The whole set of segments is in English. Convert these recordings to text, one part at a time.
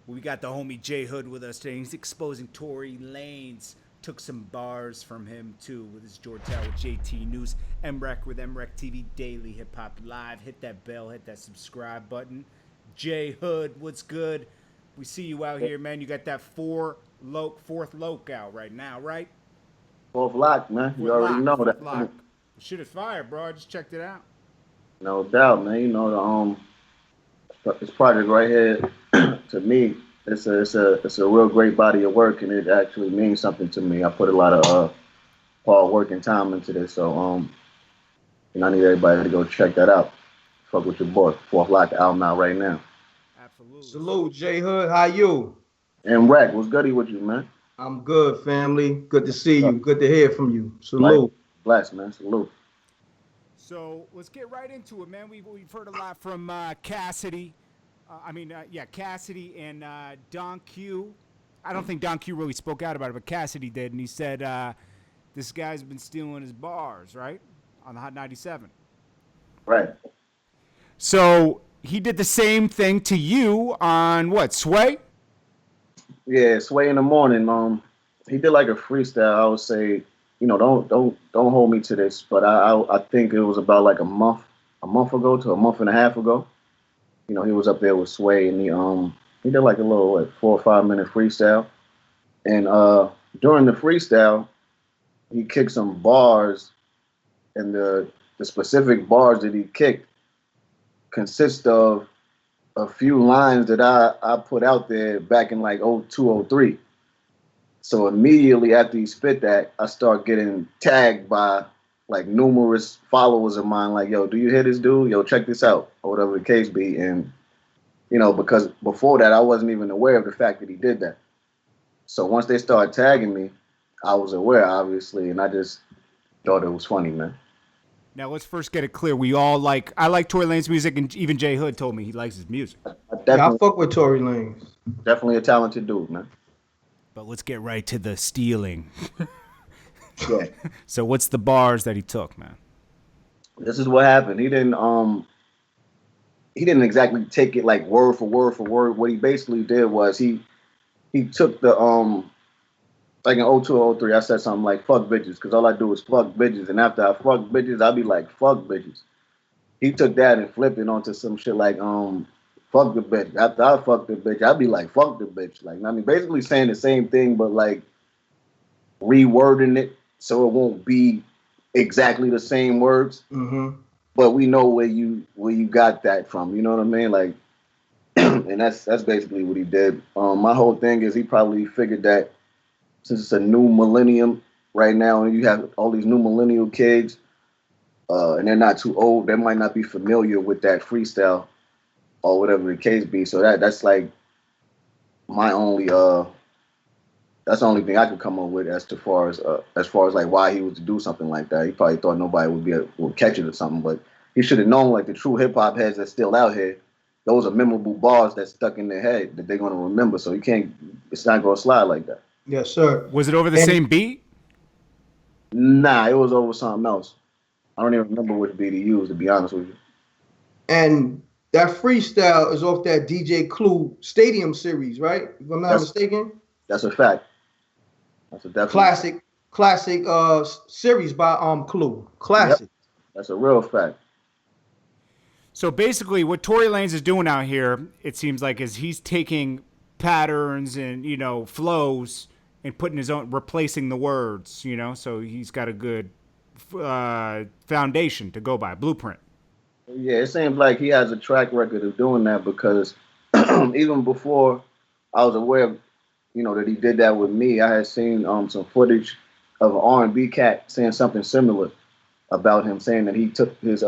We got the homie J Hood with us today. He's exposing Tory Lanez. Took some bars from him too with his George Tower with JT News. MREC with MREC TV Daily Hip Hop Live. Hit that bell, hit that subscribe button. J Hood, what's good? We see you out here, man. You got that fourth loc out right now, right? Fourth lock, man. You Fourth already lock, know fourth lock. that. Shit is fire, bro. I just checked it out. No doubt, man. You know this project right here to me, it's a real great body of work, and it actually means something to me. I put a lot of hard work and time into this, so I need everybody to go check that out. Fuck with your boy. Fourth lock album out right now. Absolutely. Salute, J Hood. How you? And Rack, what's goody with you, man? I'm good, family. Good to see you. Good to hear from you. Salute. Bless, man. Salute. So let's get right into it, man. We've heard a lot from Cassidy. Cassidy and Don Q. I don't think Don Q really spoke out about it, but Cassidy did, and he said this guy's been stealing his bars, right, on the Hot 97. Right. So he did the same thing to you on what, Sway? Yeah, Sway in the morning. He did like a freestyle. I would say, don't hold me to this, but I think it was about like a month ago to a month and a half ago. He was up there with Sway, and he did like a little 4 or 5 minute freestyle. And during the freestyle, he kicked some bars, and the specific bars that he kicked consist of a few lines that I put out there back in like 02, 03. So immediately after he spit that, I start getting tagged by like numerous followers of mine, like, yo, do you hear this dude? Yo, check this out, or whatever the case be. And, because before that, I wasn't even aware of the fact that he did that. So once they started tagging me, I was aware, obviously, and I just thought it was funny, man. Now let's first get it clear. I like Tory Lanez music, and even J Hood told me he likes his music. I fuck with Tory Lanez. Definitely a talented dude, man. But let's get right to the stealing. Yeah. So what's the bars that he took, man? This is what happened. He didn't exactly take it like word for word for word. What he basically did was he took the like in 02 or 03, I said something like fuck bitches, because all I do is fuck bitches, and after I fuck bitches, I'll be like fuck bitches. He took that and flipped it onto some shit like fuck the bitch. After I fuck the bitch, I'll be like fuck the bitch. Like, I mean, basically saying the same thing, but like rewording it so it won't be exactly the same words. Mm-hmm. But we know where you got that from. You know what I mean? Like, and that's basically what he did. My whole thing is he probably figured that since it's a new millennium right now, and you have all these new millennial kids, and they're not too old, they might not be familiar with that freestyle or whatever the case be. So that's like my only that's the only thing I could come up with as far as like why he was to do something like that. He probably thought nobody would catch it or something, but he should have known, like the true hip hop heads that's still out here, those are memorable bars that stuck in their head that they're gonna remember. So it's not gonna slide like that. Yes, sir. Was it over the same beat? Nah, it was over something else. I don't even remember which beat he used, to be honest with you. And that freestyle is off that DJ Clue Stadium series, right? If I'm not mistaken. That's a fact. That's a definite classic series by Clue. Classic. Yep. That's a real fact. So basically what Tory Lanez is doing out here, it seems like, is he's taking patterns and, flows and putting his own, replacing the words, so he's got a good foundation to go by, blueprint. Yeah, it seems like he has a track record of doing that, because even before I was aware of, that he did that with me, I had seen some footage of an R&B cat saying something similar about him, saying that he took his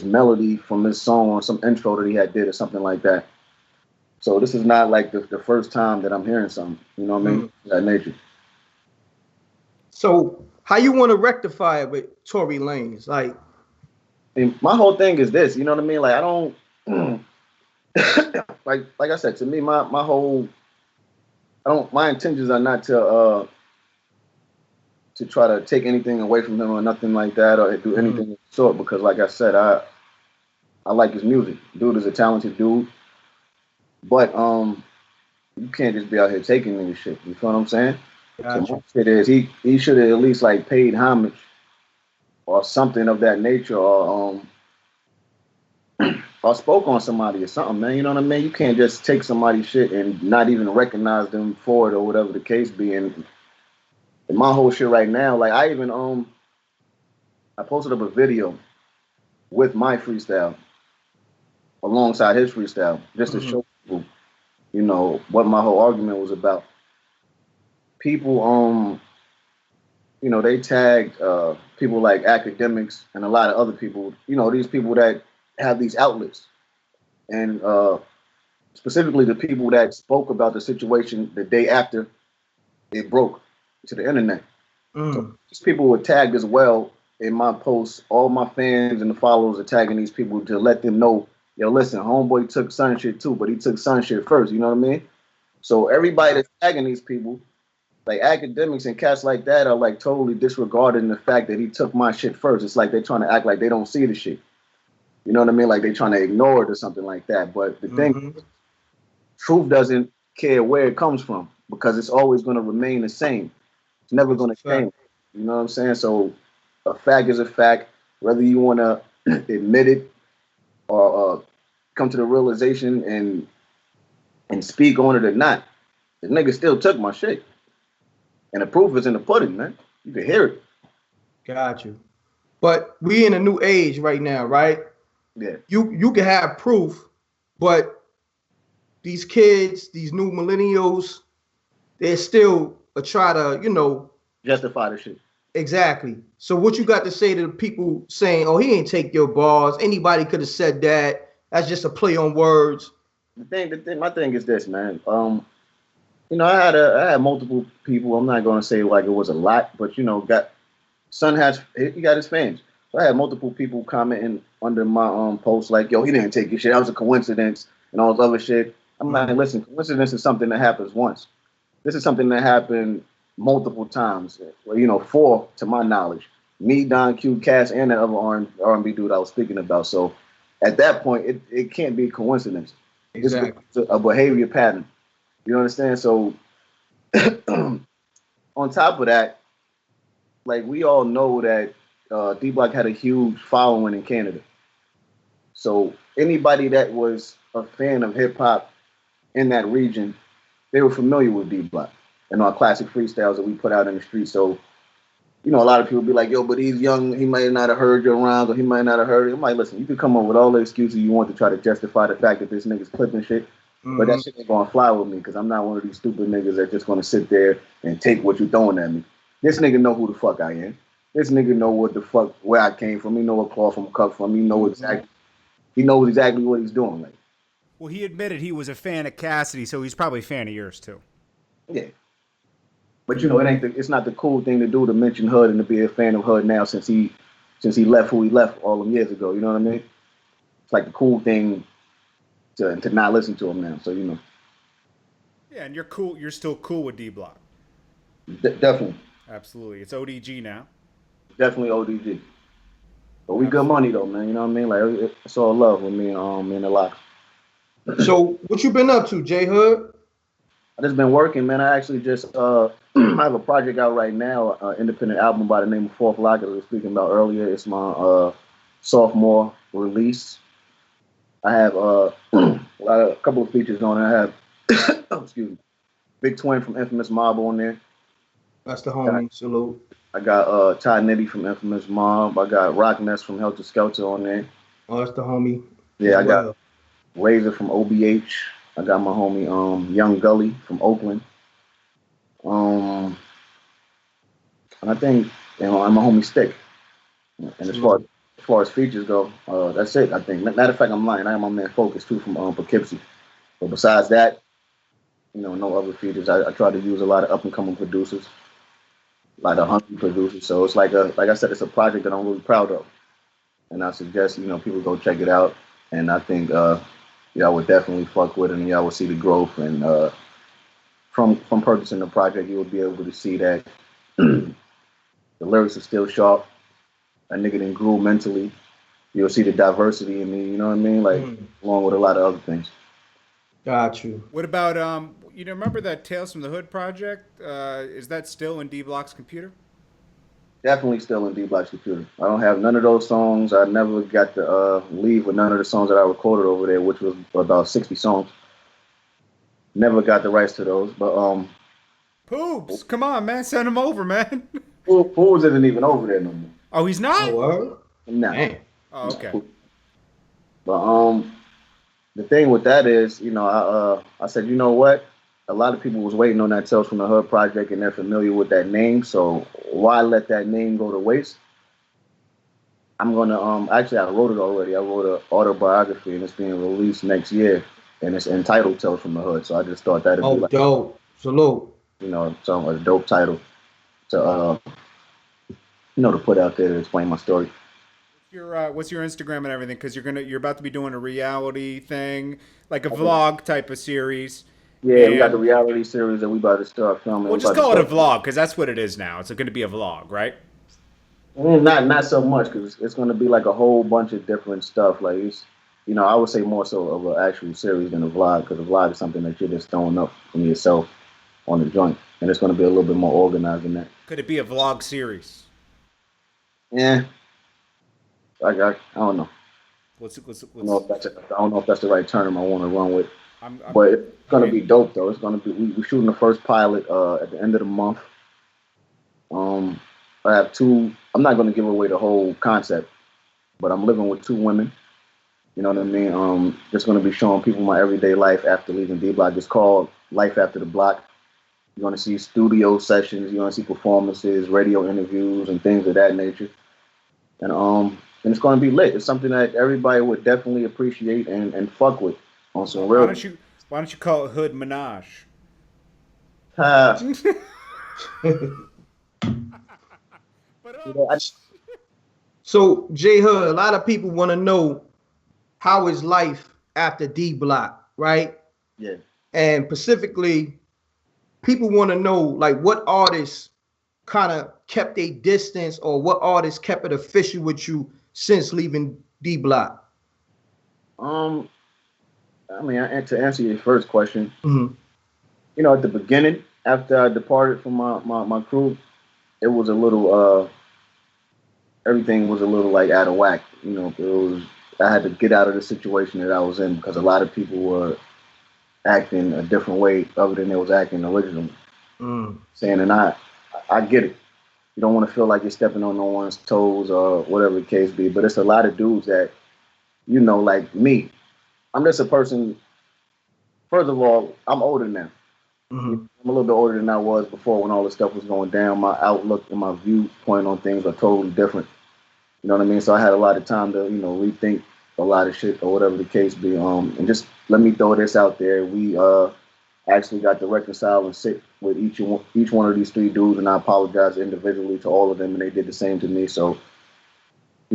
melody from this song on some intro that he had did or something like that. So this is not like the first time that I'm hearing something, you know what I mean? That nature. So how you want to rectify it with Tory Lanez? Like, and my whole thing is this, you know what I mean? Like, I don't like I said, to me, my intentions are not to try to take anything away from him or nothing like that, or do anything of the sort, because like I said, I like his music. Dude is a talented dude. But You can't just be out here taking nigga shit. You feel what I'm saying? So Got my you. shit is he should have at least like paid homage or something of that nature, or spoke on somebody or something, man. You know what I mean? You can't just take somebody's shit and not even recognize them for it or whatever the case be. And my whole shit right now, like I posted up a video with my freestyle alongside his freestyle just to Mhm. show people, you know, what my whole argument was about. People, you know, they tagged people like academics and a lot of other people, you know, these people that have these outlets. And specifically the people that spoke about the situation the day after it broke to the internet. So Mm. these people were tagged as well in my posts. All my fans and the followers are tagging these people to let them know, yo, listen, homeboy took son shit too, but he took son shit first. You know what I mean? So everybody that's tagging these people, like academics and cats like that, are like totally disregarding the fact that he took my shit first. It's like they're trying to act like they don't see the shit. You know what I mean? Like they're trying to ignore it or something like that. But the thing, Mhm. truth doesn't care where it comes from because it's always going to remain the same. It's never That's going a to change. fact. You know what I'm saying? So a fact is a fact, whether you want to admit it or come to the realization and speak on it or not. The nigga still took my shit, and the proof is in the pudding, man. You can hear it. Got you. But we in a new age right now, right? Yeah, You can have proof, but these kids, these new millennials, they're still try to, justify the shit. exactly. So what you got to say to the people saying, "Oh, he ain't take your bars. Anybody could have said that. That's just a play on words." My thing is this, man. You know, I had multiple people. I'm not gonna say like it was a lot, but you know, he got his fans. So I had multiple people commenting under my post like, "Yo, he didn't take your shit. That was a coincidence," and all this other shit. I'm like, Mm-hmm. listen, coincidence is something that happens once. This is something that happened multiple times. Well, you know, four to my knowledge. Me, Don Q, Cass, and that other R&B dude I was speaking about. So at that point, it can't be coincidence. It's Exactly. a behavior pattern. You understand? So on top of that, like we all know that D Block had a huge following in Canada. So anybody that was a fan of hip hop in that region, they were familiar with D Block and our classic freestyles that we put out in the street. So you know, a lot of people be like, "Yo, but he's young. He might not have heard your rhymes, or he might not have heard it." I'm like, listen, you can come up with all the excuses you want to try to justify the fact that this nigga's clipping shit, but Mm-hmm. that shit ain't gonna fly with me because I'm not one of these stupid niggas that just gonna sit there and take what you're throwing at me. This nigga know who the fuck I am. This nigga know what the fuck where I came from. He know what call from cut from. Mm-hmm. He knows exactly what he's doing. Like, Well, he admitted he was a fan of Cassidy, so he's probably a fan of yours too. yeah. But you know, it's not the cool thing to do to mention Hood and to be a fan of Hood now since he left who he left all them years ago. You know what I mean? It's like the cool thing to not listen to him now. So you know, Yeah, and you're cool. You're still cool with D Block. definitely, Absolutely, it's ODG now. definitely ODG. But we good Absolutely. money though, man. You know what I mean? Like it's all love with me and the lock. So what you been up to, J Hood? I just been working, man. I actually just I have a project out right now, independent album by the name of Fourth Lock that we were speaking about earlier. It's my sophomore release. I have a couple of features on it. I have excuse me, Big Twin from Infamous Mob on there. That's the homie. Salute. I got Ty Nitty from Infamous Mob. I got Rock Ness from Helter Skelter on there. Oh, that's the homie Yeah, as I got well. Razor from OBH. I got my homie Young Gully from Oakland. Um, and I think I'm my homie Stick. And Salute. as far as features go, that's it. I think. Matter of fact, I'm lying. I have my man Focus too from Poughkeepsie. But besides that, you know, no other features. I try to use a lot of up and coming producers, a lot of hungry producers. So it's like I said, it's a project that I'm really proud of. And I suggest people go check it out. And I think y'all would definitely fuck with it, and y'all will see the growth. And from purchasing the project, you will be able to see that the lyrics are still sharp. A nigga didn't grew mentally. You'll see the diversity in me. You know what I mean? Like Mm, along with a lot of other things. got you. What about you remember that Tales from the Hood project? Is that still in D Block's computer? Definitely still in D Block's computer. I don't have none of those songs. I never got to leave with none of the songs that I recorded over there, which was about 60 songs. Never got the rights to those. But Poops, come on, man, send him over, man. Fools isn't even over there no more. Oh, he's Oh, not. word? Nah. Man. Oh, okay. But the thing with that is, I said, you know what? A lot of people was waiting on that Tales from the Hood project, and they're familiar with that name. So why let that name go to waste? I'm gonna actually I wrote it already. I wrote an autobiography, and it's being released next year, and it's entitled Tales from the Hood. So I just thought that'd be Oh, like, dope. Salute. some a dope title to to put out there to explain my story. What's your Instagram and everything? Because you're about to be doing a reality thing, like a vlog type of series. Yeah, we got the And reality series that we about to start filming. we'll We just about to call it a start. vlog because that's what it is now. It's going to be a vlog, right? Not so much because it's going to be like a whole bunch of different stuff. Like I would say more so of an actual series than a vlog because a vlog is something that you're just throwing up from yourself on the joint, and it's going to be a little bit more organized than that. Could it be a vlog series? Yeah, I don't know. I don't know if that's the right term I want to run with, I'm but it's I going to mean, be dope though. It's going to be we're shooting the first pilot at the end of the month. Um, I have two. I'm not going to give away the whole concept, but I'm living with two women. You know what I mean? Just going to be showing people my everyday life after leaving D Block. It's called Life After the Block. You're going to see studio sessions. You're going to see performances, radio interviews, and things of that nature. And it's going to be lit. It's something that everybody would definitely appreciate and fuck with on some why real. don't you why don't you call it Hood Minaj? Uh, But you know, I, So, J Hood, a lot of people want to know how is life after D Block, right? yeah. And specifically, people want to know like what artists kind of kept a distance or what artists kept it official with you since leaving D Block. Um. I mean, to answer your first question, Mm-hmm. at the beginning, after I departed from my crew, it was a little everything was a little like out of whack. It was I had to get out of the situation that I was in because a lot of people were acting a different way other than they was acting originally. Mm. Saying, and I get it. You don't want to feel like you're stepping on no one's toes or whatever the case be. But it's a lot of dudes that, like me. I'm just a person. First of all, I'm older now. Mm-hmm. I'm a little bit older than I was before when all this stuff was going down. My outlook and my viewpoint on things are totally different. You know what I mean? So I had a lot of time to, rethink a lot of shit or whatever the case be. And just let me throw this out there. We actually got to reconcile and sit with each one of these three dudes, and I apologize individually to all of them, and they did the same to me. So,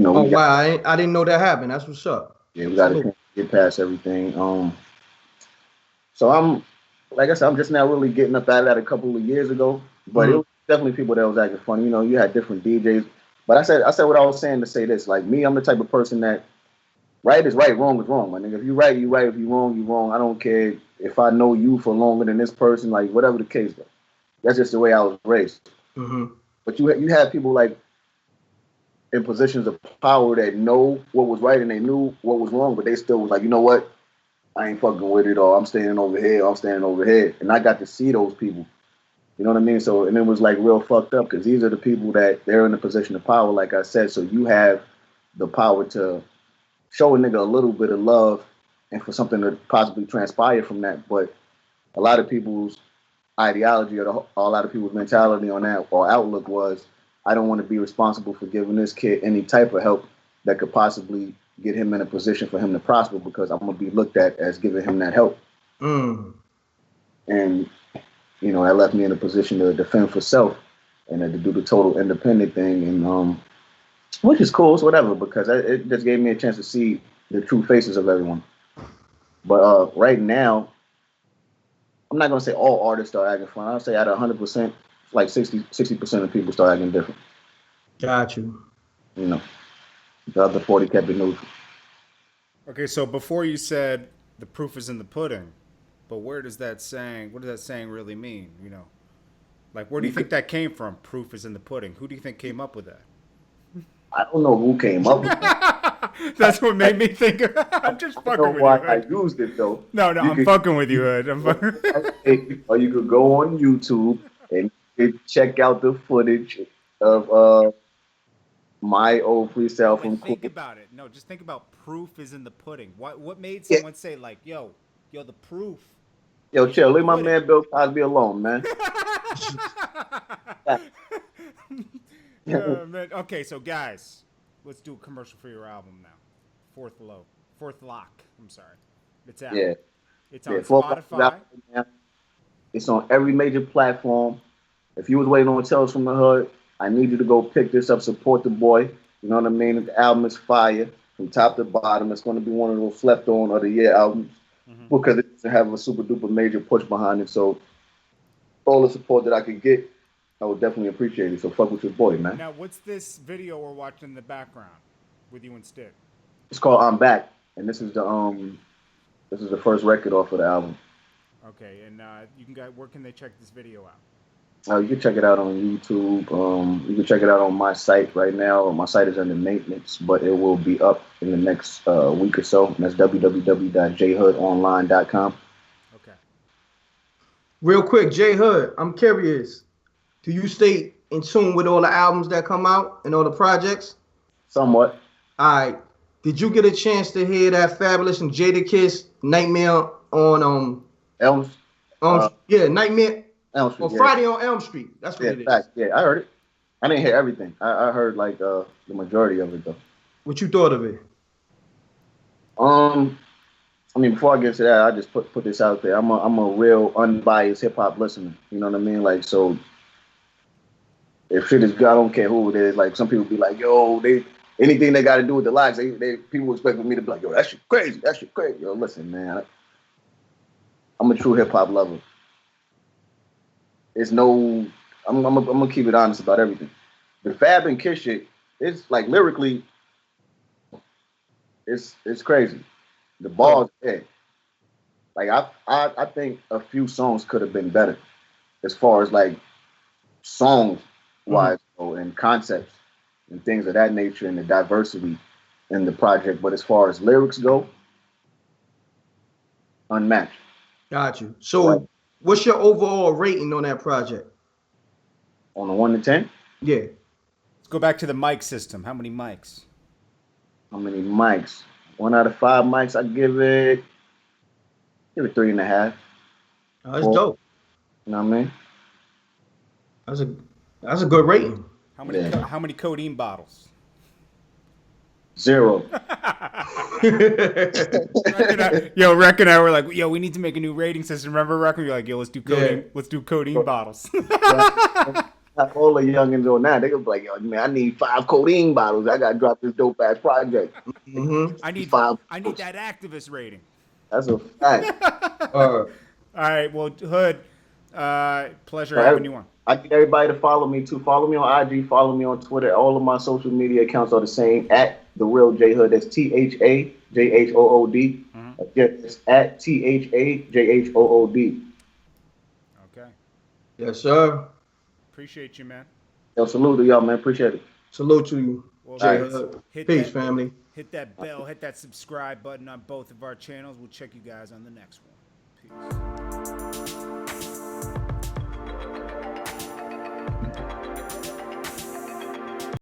Oh we got wow, I didn't know that happened. That's what's up. we got Salute. to get past everything. So like I said, I'm just now really getting up out of that a couple of years ago. But it Mm-hmm. was definitely people that was acting funny. You had different DJs. But I said what I was saying to say this. Like me, I'm the type of person that right is right, wrong is wrong. My nigga, if you right, you right. If you wrong, you wrong. I don't care if I know you for longer than this person. Like whatever the case. Though. That's just the way I was raised. Mm-hmm. But you have people like in positions of power that know what was right and they knew what was wrong, but they still was like, you know what? I ain't fucking with it, or I'm standing over here, or I'm standing over here. And I got to see those people. You know what I mean? So, and it was like real fucked up because these are the people that they're in a position of power, like I said. So you have the power to show a nigga a little bit of love and for something to possibly transpire from that. But a lot of people's ideology or a lot of people's mentality on that or outlook was, I don't want to be responsible for giving this kid any type of help that could possibly get him in a position for him to prosper because I'm gonna be looked at as giving him that help. Mm. And that left me in a position to defend for self and to do the total independent thing, and which is cool, it's whatever, because it just gave me a chance to see the true faces of everyone. But right now, I'm not gonna say all artists are acting fun. I'll say out of 100%, like 60% of people start acting different. Got you. You know, the other 40 kept it neutral. Okay, so before you said the proof is in the pudding, But what does that saying really mean? You know, like where do you think that came from? Proof is in the pudding. Who do you think came up with that? I don't know who came up with that. That's what made me think. I'm just I don't fucking know with why you. I Hood. used it though. No, I'm fucking with you, Hood. I'm fucking. Or you could go on YouTube and check out the footage of my old No, freestyle but from think Cool. about it. No, just think about proof is in the pudding. What made Yeah, someone say like, yo, the proof yo, is in chill. the Leave my pudding? man Bill Cosby alone, man. Yeah, Man. Okay, so guys, let's do a commercial for your album now. Fourth lock. I'm sorry, it's out. yeah. It's Yeah. on Four Blocks is out Spotify. right now. It's on every major platform. If you was waiting on Tales from the Hood, I need you to go pick this up. Support the boy. You know what I mean? The album is fire from top to bottom. It's going to be one of those slept on of the year albums Hmm. because it doesn't have a super duper major push behind it. So all the support that I could get, I would definitely appreciate it. So fuck with your boy, man. Now, what's this video we're watching in the background with you and Stick? It's called I'm Back, and this is the first record off of the album. Okay, and you can go. Where can they check this video out? You can check it out on YouTube. You can check it out on my site right now. My site is under maintenance, but it will be up in the next week or so. And that's www.jhoodonline.com. Okay. Real quick, J Hood, I'm curious. Do you stay in tune with all the albums that come out and all the projects? Somewhat. All right. Did you get a chance to hear that Fabulous and Jadakiss Nightmare on Elms. Uh, Nightmare Elm Street. or Yeah, Friday on Elm Street? That's what yeah, it is. fact. Yeah, I heard it. I didn't hear everything. I heard like the majority of it though. What you thought of it? I mean, before I get to that, I just put this out there. I'm a real unbiased hip hop listener. You know what I mean? Like, so if shit is good, I don't care who it is. Like, some people be like, yo, anything they got to do with the likes, people expect me to be like, yo, that shit crazy. That shit crazy. Yo, listen, man, I'm a true hip hop lover. It's no, I'm gonna keep it honest about everything. The Fab and Kiss shit, it's like lyrically, it's crazy. The bars, yeah. Like I think a few songs could have been better, as far as like songs wise and concepts and things of that nature and the diversity in the project. But as far as lyrics go, unmatched. Got you. So, Right. what's your overall rating on that project? On a 1 to 10, Yeah. Let's go back to the mic system. How many mics? how many mics? 1 out of 5 mics, I give it 3.5. Oh, that's 4. dope. You know what I mean? That's a good rating. Yeah. How many codeine bottles? 0. Rec and I were like, yo, we need to make a new rating system. Remember, Rec? You're like, yo, let's do codeine. Yeah. Let's do codeine bottles. All the youngins on that, they gonna be like, yo, man, I need 5 codeine bottles. I gotta drop this dope ass project. Mm-hmm. 5 I need bottles. that activist rating. That's a fact. All right, well, Hood, pleasure having you on. I need everybody to follow me too. Follow me on IG, follow me on Twitter. All of my social media accounts are the same at the real J Hood. That's THAJHOOD. It's at THAJHOOD. Okay. Yes, sir. Appreciate you, man. Yo, salute to y'all, man. Appreciate it. Salute to you, Well, J guys, Hood. hit Peace, that- family. Hit that bell, hit that subscribe button on both of our channels. We'll check you guys on the next one. Peace.